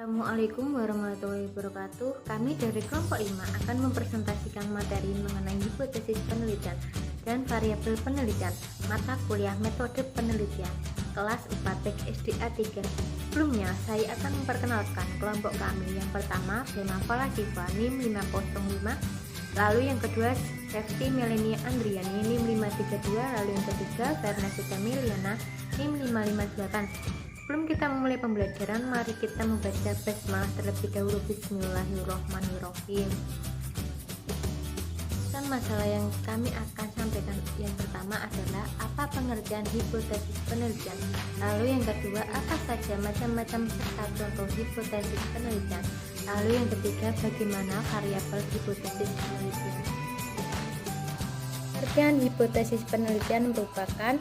Assalamualaikum warahmatullahi wabarakatuh. Kami dari kelompok 5 akan mempresentasikan materi mengenai hipotesis penelitian dan variabel penelitian mata kuliah metode penelitian kelas 4 SDA 3. Sebelumnya, saya akan memperkenalkan kelompok kami. Yang pertama, Bema Falasifa NIM 505, lalu yang kedua Safety Melania Andriani NIM 532, lalu yang ketiga Verna Sukamiliana NIM 558. Sebelum kita memulai pembelajaran, mari kita membaca basmalah terlebih dahulu. Bismillahirrahmanirrahim. Masalah yang kami akan sampaikan yang pertama adalah apa pengertian hipotesis penelitian, lalu yang kedua apa saja macam-macam serta contoh hipotesis penelitian, lalu yang ketiga bagaimana variabel hipotesis penelitian. Pengertian hipotesis penelitian merupakan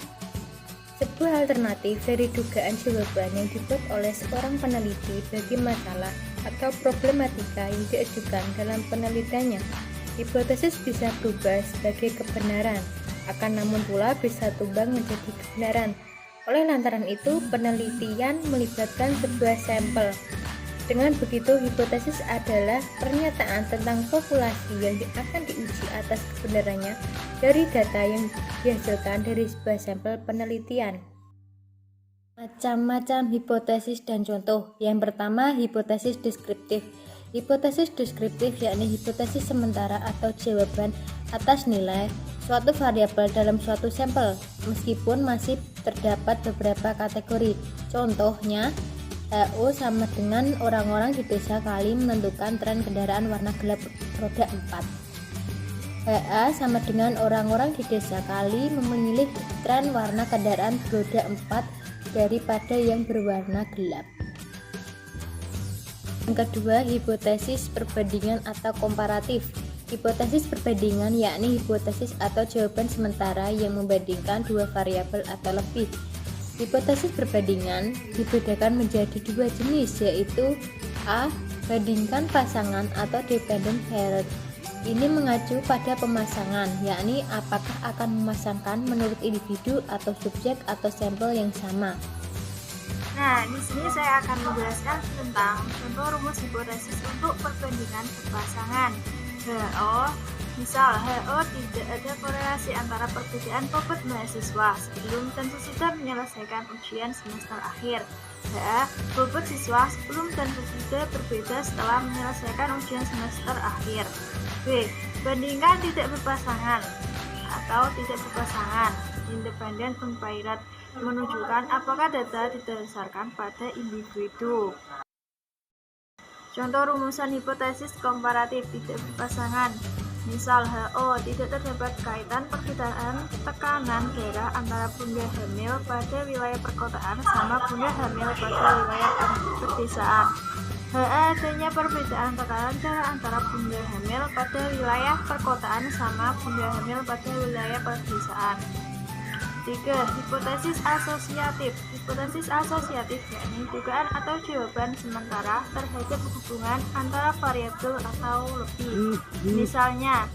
sebuah alternatif dari dugaan jawaban yang dibuat oleh seorang peneliti bagi masalah atau problematika yang diajukan dalam penelitiannya. Hipotesis bisa berubah sebagai kebenaran, namun pula bisa tumbang menjadi kebenaran. Oleh lantaran itu, penelitian melibatkan sebuah sampel. Dengan begitu, hipotesis adalah pernyataan tentang populasi yang akan diuji atas kebenarannya dari data yang dihasilkan dari sebuah sampel penelitian. Macam-macam hipotesis dan contoh. Yang pertama, hipotesis deskriptif. Hipotesis deskriptif yakni hipotesis sementara atau jawaban atas nilai suatu variabel dalam suatu sampel, meskipun masih terdapat beberapa kategori. Contohnya, HO sama dengan orang-orang di desa Kali menentukan tren kendaraan warna gelap roda 4. HA sama dengan orang-orang di desa Kali memilih tren warna kendaraan roda 4 daripada yang berwarna gelap. Yang kedua, hipotesis perbandingan atau komparatif. Hipotesis perbandingan yakni hipotesis atau jawaban sementara yang membandingkan dua variabel atau lebih. Hipotesis perbandingan dibedakan menjadi dua jenis, yaitu A. Bandingkan pasangan atau dependent pair. Ini mengacu pada pemasangan, yakni apakah akan memasangkan menurut individu atau subjek atau sampel yang sama. Nah, di sini saya akan menjelaskan tentang contoh rumus hipotesis untuk perbandingan berpasangan. HO, misal HO tidak ada korelasi antara perbedaan bobot mahasiswa sebelum dan sesudah menyelesaikan ujian semester akhir. H. Bobot siswa sebelum dan sesudah berbeda setelah menyelesaikan ujian semester akhir. B. Bandingkan tidak berpasangan atau tidak berpasangan, independent unpaired, menunjukkan apakah data didasarkan pada individu. Contoh rumusan hipotesis komparatif tidak berpasangan. Misal HO tidak terdapat kaitan perkiraan tekanan darah antara bunda hamil pada wilayah perkotaan sama bunda hamil pada wilayah pedesaan. HA adanya perbedaan tekanan darah antara bunda hamil pada wilayah perkotaan sama bunda hamil pada wilayah pedesaan. 3. Hipotesis asosiatif. Hipotesis asosiatif yakni dugaan atau jawaban sementara terhadap hubungan antara variabel atau lebih. Misalnya,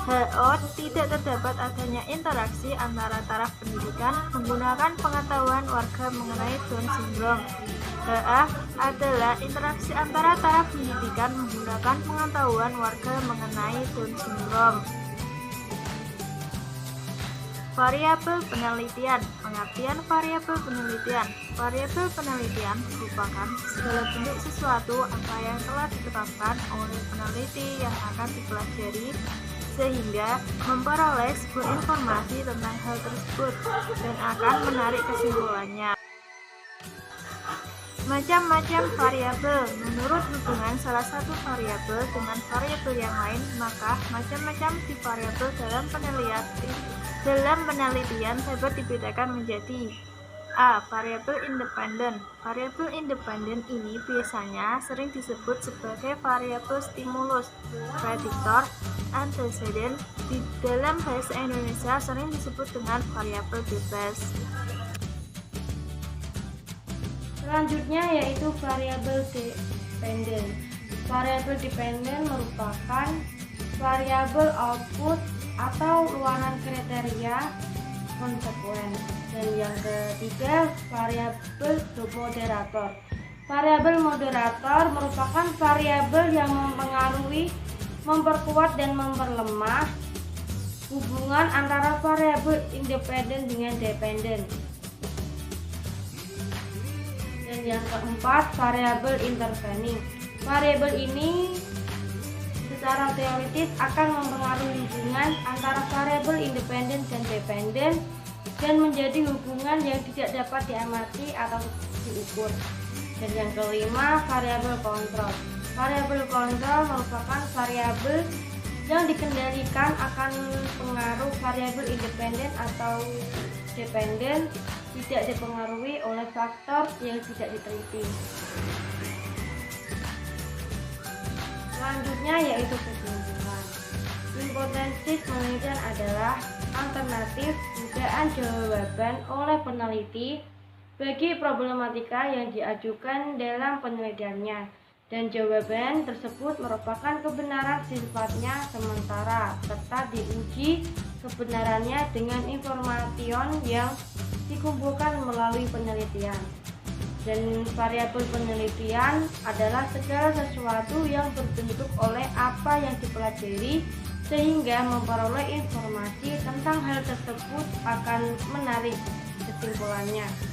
HO tidak terdapat adanya interaksi antara taraf pendidikan menggunakan pengetahuan warga mengenai Down syndrome. HA adalah interaksi antara taraf pendidikan menggunakan pengetahuan warga mengenai Down syndrome. Variabel penelitian. Pengertian variabel penelitian. Variabel penelitian merupakan segala bentuk sesuatu apa yang telah ditetapkan oleh peneliti yang akan dipelajari sehingga memperoleh sebuah informasi tentang hal tersebut dan akan menarik kesimpulannya. Macam-macam variabel. Menurut hubungan salah satu variabel dengan variabel yang lain, maka macam-macam di variabel dalam penelitian dapat dibedakan menjadi A. Variabel independen. Variabel independen ini biasanya sering disebut sebagai variabel stimulus, prediktor, antecedent. Di dalam bahasa Indonesia sering disebut dengan variabel bebas. Selanjutnya yaitu variabel dependen. Variabel dependen merupakan variabel output atau luaran kriteria konsekuen. Dan yang ketiga, variabel moderator. Variabel moderator merupakan variabel yang mempengaruhi, memperkuat, dan memperlemah hubungan antara variabel independen dengan dependen. Dan yang keempat, variabel intervening. Variabel ini secara teoritis akan mempengaruhi hubungan antara variabel independen dan dependen dan menjadi hubungan yang tidak dapat diamati atau diukur. Dan yang kelima, variabel kontrol. Variabel kontrol merupakan variabel yang dikendalikan akan pengaruh variabel independen atau dependen, tidak dipengaruhi oleh faktor yang tidak diteliti. Selanjutnya yaitu kesimpulan. Hipotesis penelitian adalah alternatif dugaan jawaban oleh peneliti bagi problematika yang diajukan dalam penelitiannya, dan jawaban tersebut merupakan kebenaran sifatnya sementara serta diuji kebenarannya dengan information yang dikumpulkan melalui penelitian. Dan variabel penelitian adalah segala sesuatu yang berbentuk oleh apa yang dipelajari sehingga memperoleh informasi tentang hal tersebut akan menarik kesimpulannya.